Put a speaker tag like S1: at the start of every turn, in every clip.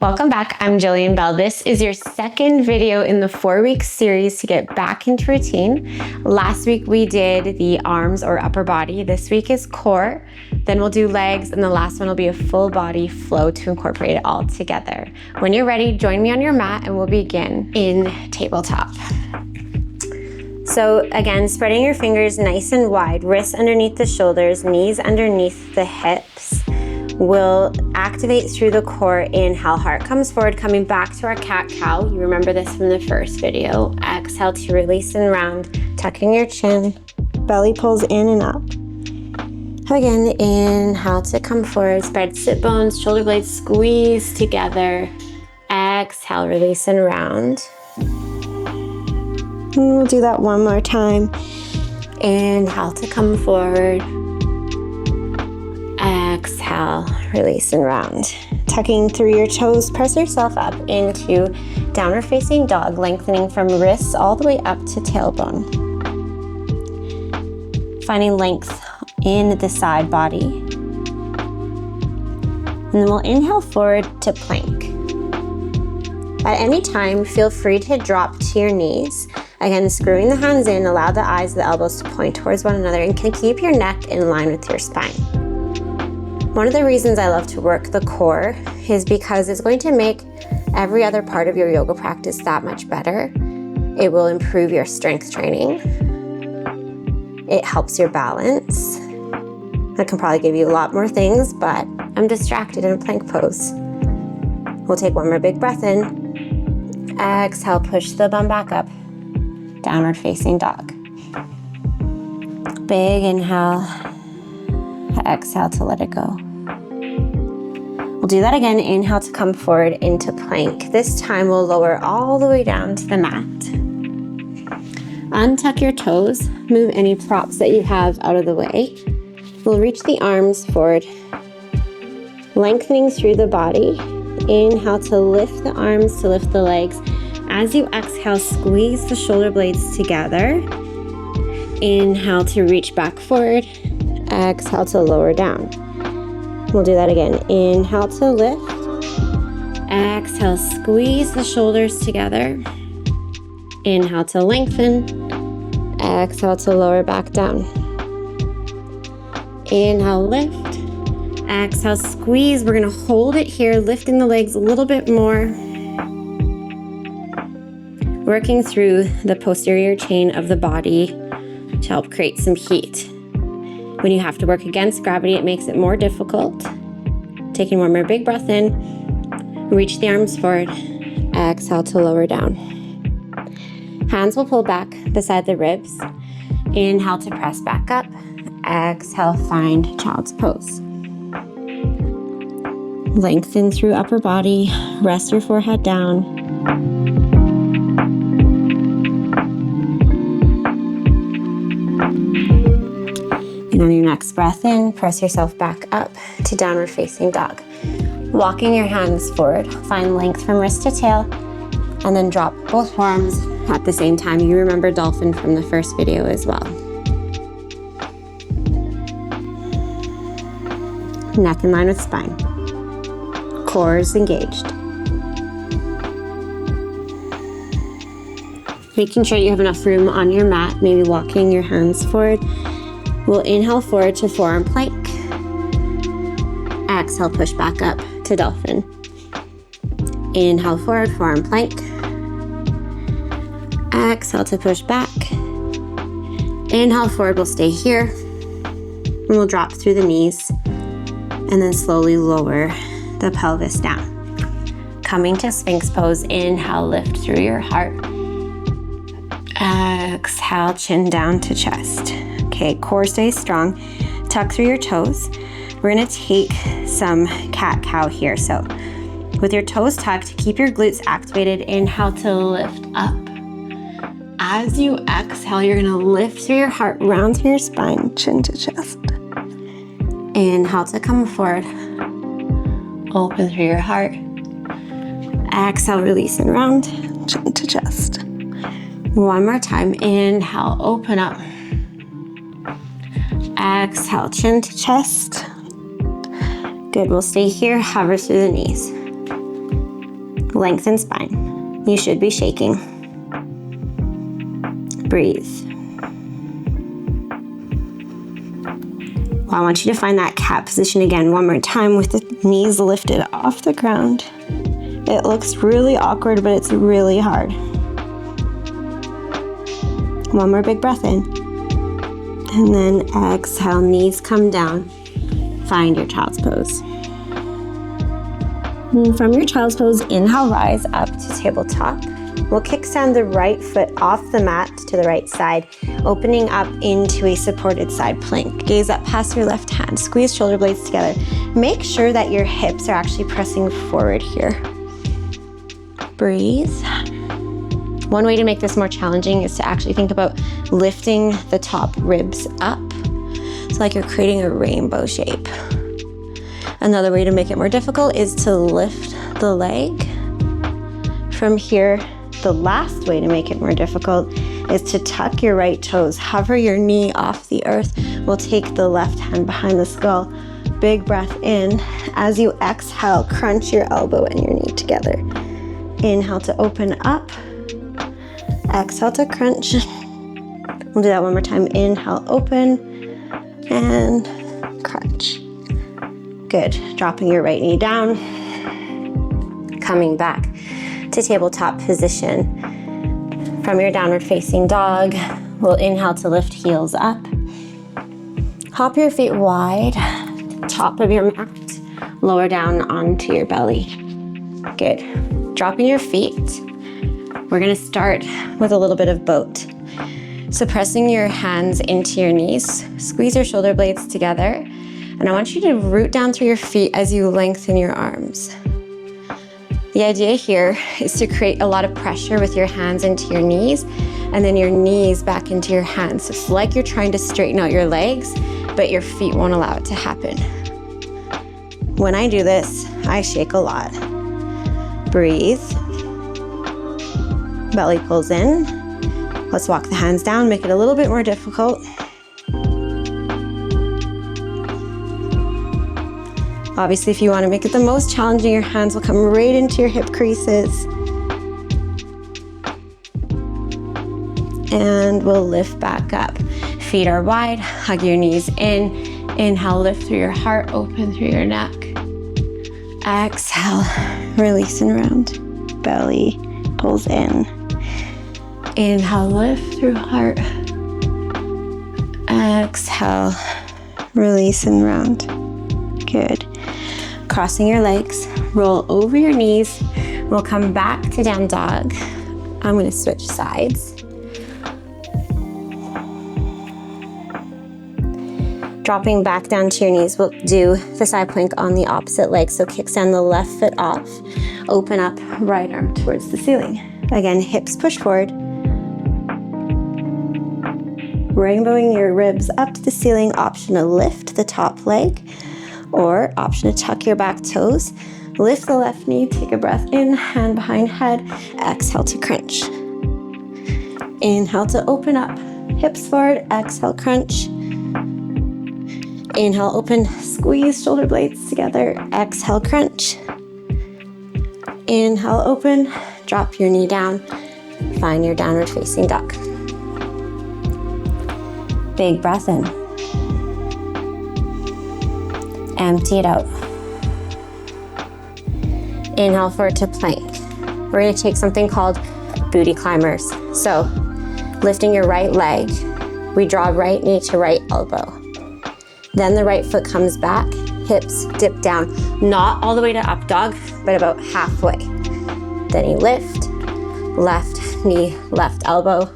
S1: Welcome back. I'm Jillian Bell. This is your second video in the 4-week series to get back into routine. Last week we did the arms or upper body. This week is core. Then we'll do legs, and the last one will be a full body flow to incorporate it all together. When you're ready, join me on your mat and we'll begin in tabletop. So again, spreading your fingers nice and wide, wrists underneath the shoulders, knees underneath the hips. We'll activate through the core. Inhale, heart comes forward, coming back to our cat-cow. You remember this from the first video. Exhale to release and round, tucking your chin, belly pulls in and up. Again, inhale to come forward, spread sit bones, shoulder blades squeeze together. Exhale, release and round. And we'll do that one more time. Inhale to come forward. Exhale, release and round. Tucking through your toes, press yourself up into downward facing dog, lengthening from wrists all the way up to tailbone. Finding length in the side body. And then we'll inhale forward to plank. At any time, feel free to drop to your knees. Again, screwing the hands in, allow the eyes, the elbows to point towards one another, and can keep your neck in line with your spine. One of the reasons I love to work the core is because it's going to make every other part of your yoga practice that much better. It will improve your strength training. It helps your balance. I can probably give you a lot more things, but I'm distracted in a plank pose. We'll take one more big breath in. Exhale, push the bum back up. Downward facing dog. Big inhale. Exhale to let it go. We'll do that again. Inhale to come forward into plank. This time we'll lower all the way down to the mat. Untuck your toes. Move any props that you have out of the way. We'll reach the arms forward, lengthening through the body. Inhale to lift the arms, to lift the legs. As you exhale, squeeze the shoulder blades together. Inhale to reach back forward. Exhale to lower down. We'll do that again. Inhale to lift. Exhale, squeeze the shoulders together. Inhale to lengthen. Exhale to lower back down. Inhale, lift. Exhale, squeeze. We're gonna hold it here, lifting the legs a little bit more. Working through the posterior chain of the body to help create some heat. When you have to work against gravity, it makes it more difficult. Taking one more big breath in, reach the arms forward, exhale to lower down. Hands will pull back beside the ribs. Inhale to press back up. Exhale, find child's pose. Lengthen through upper body, rest your forehead down. And on your next breath in, press yourself back up to downward facing dog. Walking your hands forward, find length from wrist to tail, and then drop both arms at the same time. You remember dolphin from the first video as well. Neck in line with spine. Core is engaged. Making sure you have enough room on your mat, maybe walking your hands forward. We'll inhale forward to forearm plank. Exhale, push back up to dolphin. Inhale forward, forearm plank. Exhale to push back. Inhale forward, we'll stay here. And we'll drop through the knees and then slowly lower the pelvis down. Coming to Sphinx pose, inhale, lift through your heart. Exhale, chin down to chest. Okay, core stays strong. Tuck through your toes. We're gonna take some cat-cow here. So with your toes tucked, keep your glutes activated. Inhale to lift up. As you exhale, you're gonna lift through your heart, round through your spine, chin to chest. Inhale to come forward. Open through your heart. Exhale, release and round, chin to chest. One more time. Inhale, open up. Exhale, chin to chest. Good, we'll stay here, hover through the knees. Lengthen spine. You should be shaking. Breathe. I want you to find that cat position again one more time with the knees lifted off the ground. It looks really awkward, but it's really hard. One more big breath in. And then exhale, knees come down. Find your child's pose. And from your child's pose, inhale, rise up to tabletop. We'll kickstand the right foot off the mat to the right side, opening up into a supported side plank. Gaze up past your left hand, squeeze shoulder blades together. Make sure that your hips are actually pressing forward here. Breathe. One way to make this more challenging is to actually think about lifting the top ribs up. It's like you're creating a rainbow shape. Another way to make it more difficult is to lift the leg. From here, the last way to make it more difficult is to tuck your right toes, hover your knee off the earth. We'll take the left hand behind the skull. Big breath in. As you exhale, crunch your elbow and your knee together. Inhale to open up. Exhale to crunch. We'll do that one more time. Inhale, open, and crunch. Good. Dropping your right knee down. Coming back to tabletop position. From your downward facing dog, we'll inhale to lift heels up. Hop your feet wide, top of your mat, lower down onto your belly. Good. Dropping your feet. We're gonna start with a little bit of boat. So pressing your hands into your knees, squeeze your shoulder blades together, and I want you to root down through your feet as you lengthen your arms. The idea here is to create a lot of pressure with your hands into your knees and then your knees back into your hands. So it's like you're trying to straighten out your legs, but your feet won't allow it to happen. When I do this, I shake a lot. Breathe. Belly pulls in. Let's walk the hands down, make it a little bit more difficult. Obviously, if you want to make it the most challenging, your hands will come right into your hip creases. And we'll lift back up. Feet are wide, hug your knees in. Inhale, lift through your heart, open through your neck. Exhale, release and round. Belly pulls in. Inhale, lift through heart. Exhale, release and round. Good. Crossing your legs, roll over your knees. We'll come back to down dog. I'm gonna switch sides. Dropping back down to your knees, we'll do the side plank on the opposite leg. So kickstand the left foot off, open up right arm towards the ceiling. Again, hips push forward. Rainbowing your ribs up to the ceiling, option to lift the top leg, or option to tuck your back toes. Lift the left knee, take a breath in, hand behind head, exhale to crunch. Inhale to open up, hips forward, exhale, crunch. Inhale, open, squeeze shoulder blades together, exhale, crunch. Inhale, open, drop your knee down, find your downward facing dog. Big breath in. Empty it out. Inhale forward to plank. We're gonna take something called booty climbers. So, lifting your right leg, we draw right knee to right elbow. Then the right foot comes back, hips dip down. Not all the way to up dog, but about halfway. Then you lift, left knee, left elbow,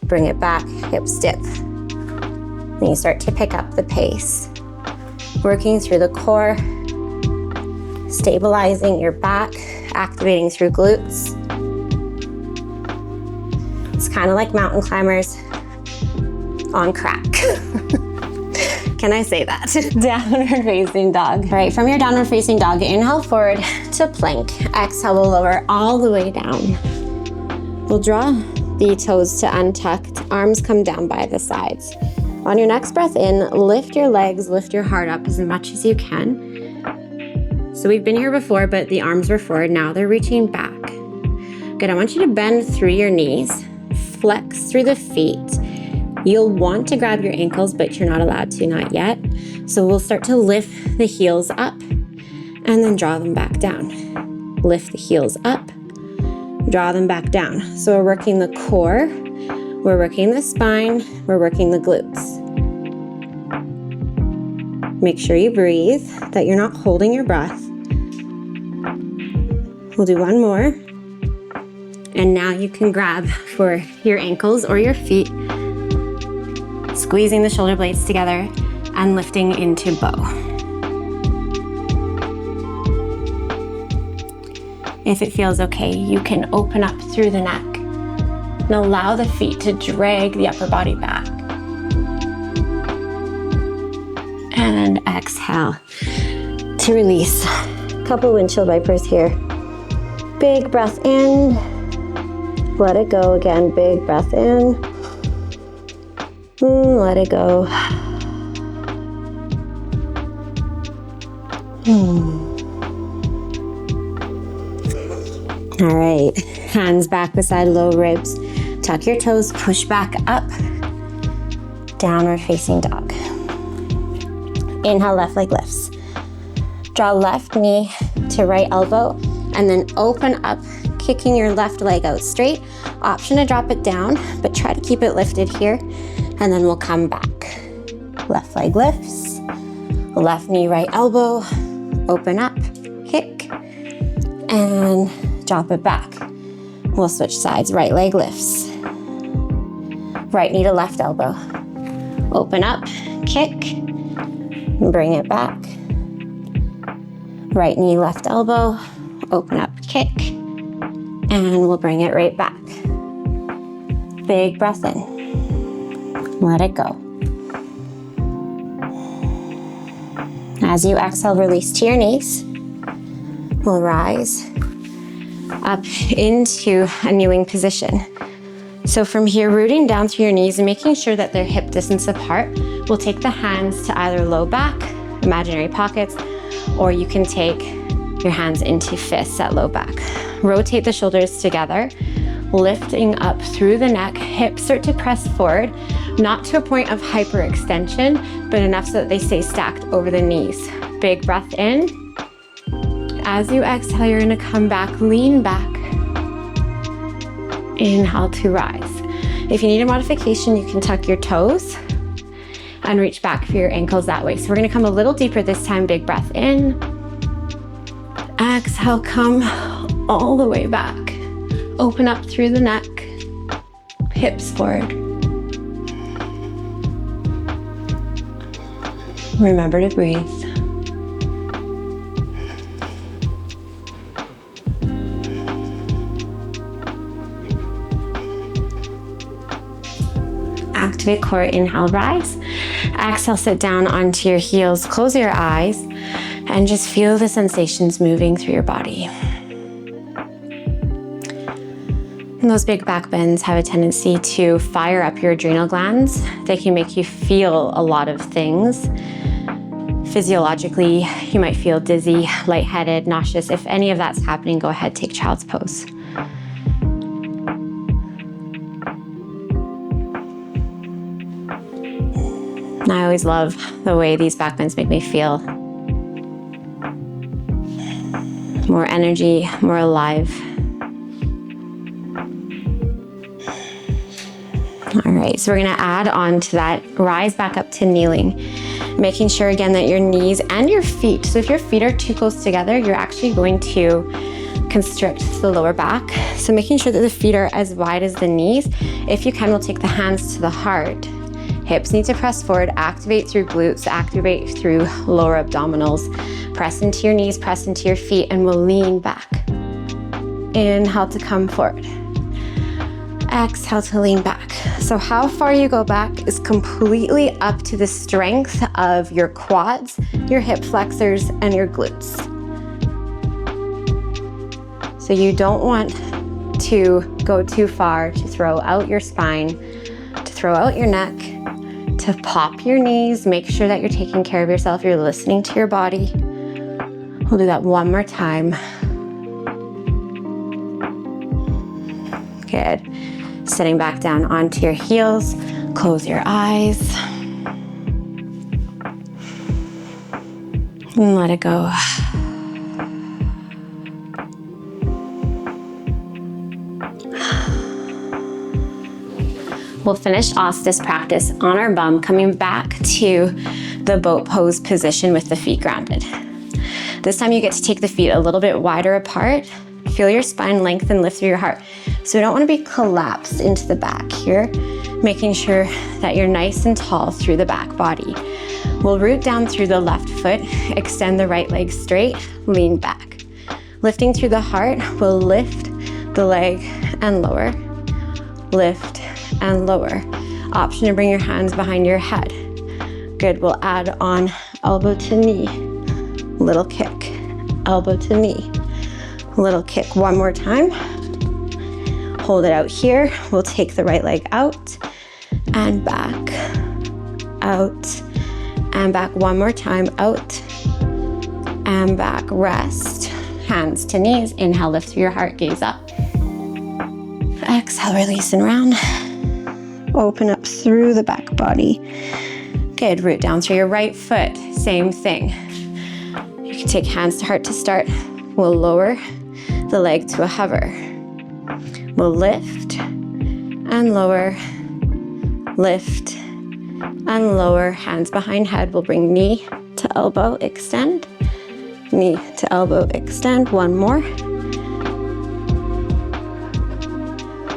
S1: bring it back, hips dip. Then you start to pick up the pace. Working through the core, stabilizing your back, activating through glutes. It's kind of like mountain climbers on crack. Can I say that? Downward facing dog. All right, from your downward facing dog, inhale forward to plank. Exhale, we'll lower all the way down. We'll draw the toes to untucked, arms come down by the sides. On your next breath in, lift your legs, lift your heart up as much as you can. So we've been here before, but the arms were forward. Now they're reaching back. Good, I want you to bend through your knees, flex through the feet. You'll want to grab your ankles, but you're not allowed to, not yet. So we'll start to lift the heels up and then draw them back down. Lift the heels up, draw them back down. So we're working the core, we're working the spine, we're working the glutes. Make sure you breathe, that you're not holding your breath. We'll do one more. And now you can grab for your ankles or your feet, squeezing the shoulder blades together and lifting into bow. If it feels okay, you can open up through the neck and allow the feet to drag the upper body back. And exhale to release. Couple windshield wipers here. Big breath in. Let it go again. Big breath in. Let it go. All right, hands back beside low ribs. Tuck your toes, push back up. Downward facing dog. Inhale, left leg lifts. Draw left knee to right elbow and then open up, kicking your left leg out straight. Option to drop it down, but try to keep it lifted here. And then we'll come back. Left leg lifts, left knee, right elbow, open up, kick, and drop it back. We'll switch sides, right leg lifts. Right knee to left elbow. Open up, kick, bring it back. Right knee, left elbow, open up, kick, and we'll bring it right back. Big breath in. Let it go. As you exhale, release to your knees. We'll rise up into a kneeling position. So from here, rooting down through your knees and making sure that they're hip distance apart, we'll take the hands to either low back, imaginary pockets, or you can take your hands into fists at low back. Rotate the shoulders together, lifting up through the neck. Hips start to press forward, not to a point of hyperextension, but enough so that they stay stacked over the knees. Big breath in. As you exhale, you're gonna come back, lean back. Inhale to rise. If you need a modification, you can tuck your toes and reach back for your ankles that way. So we're gonna come a little deeper this time. Big breath in. Exhale, come all the way back. Open up through the neck, hips forward. Remember to breathe. Activate core, inhale, rise. Exhale, sit down onto your heels, close your eyes, and just feel the sensations moving through your body. And those big back bends have a tendency to fire up your adrenal glands. They can make you feel a lot of things. Physiologically, you might feel dizzy, lightheaded, nauseous. If any of that's happening, go ahead, take child's pose. I always love the way these back bends make me feel. More energy, more alive. All right, so we're gonna add on to that, rise back up to kneeling, making sure again that your knees and your feet, so if your feet are too close together, you're actually going to constrict the lower back. So making sure that the feet are as wide as the knees. If you can, we'll take the hands to the heart. Hips need to press forward, activate through glutes, activate through lower abdominals. Press into your knees, press into your feet, and we'll lean back. Inhale to come forward. Exhale to lean back. So how far you go back is completely up to the strength of your quads, your hip flexors, and your glutes. So you don't want to go too far to throw out your spine, to throw out your neck, to pop your knees. Make sure that you're taking care of yourself. You're listening to your body. We'll do that one more time. Good. Sitting back down onto your heels. Close your eyes. And let it go. We'll finish off this practice on our bum, coming back to the boat pose position with the feet grounded. This time you get to take the feet a little bit wider apart. Feel your spine lengthen, lift through your heart. So we don't want to be collapsed into the back here, making sure that you're nice and tall through the back body. We'll root down through the left foot, extend the right leg straight, lean back. Lifting through the heart, we'll lift the leg and lower, lift and lower. Option to bring your hands behind your head. Good, we'll add on elbow to knee, little kick, elbow to knee, little kick. One more time. Hold it out here. We'll take the right leg out and back, out and back. One more time, out and back. Rest, hands to knees. Inhale, lift through your heart, gaze up. Exhale, release and round. Open up through the back body. Good, root down through your right foot. Same thing. You can take hands to heart to start. We'll lower the leg to a hover. We'll lift and lower, lift and lower. Hands behind head. We'll bring knee to elbow, extend. Knee to elbow, extend. One more.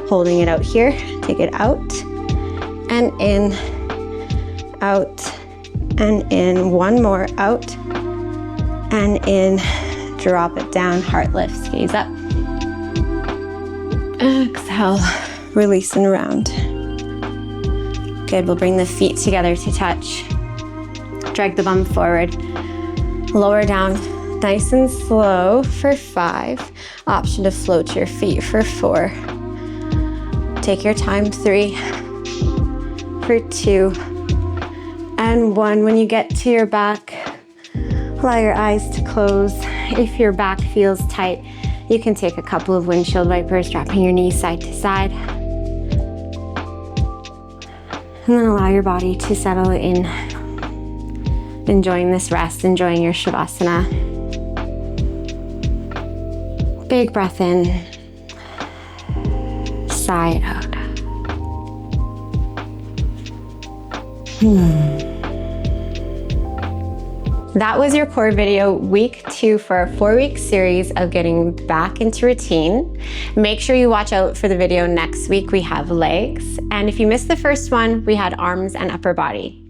S1: Holding it out here. Take it out and in, out and in. One more, out and in. Drop it down, heart lifts, gaze up. Exhale, release and round. Good, we'll bring the feet together to touch. Drag the bum forward. Lower down, nice and slow for 5. Option to float your feet for 4. Take your time, 3, for 2, and 1. When you get to your back, allow your eyes to close. If your back feels tight, you can take a couple of windshield wipers, dropping your knees side to side. And then allow your body to settle in, enjoying this rest, enjoying your Shavasana. Big breath in, sigh it out. That was your core video, week 2 for our 4-week series of getting back into routine. Make sure you watch out for the video next week. We have legs. And if you missed the first one, we had arms and upper body.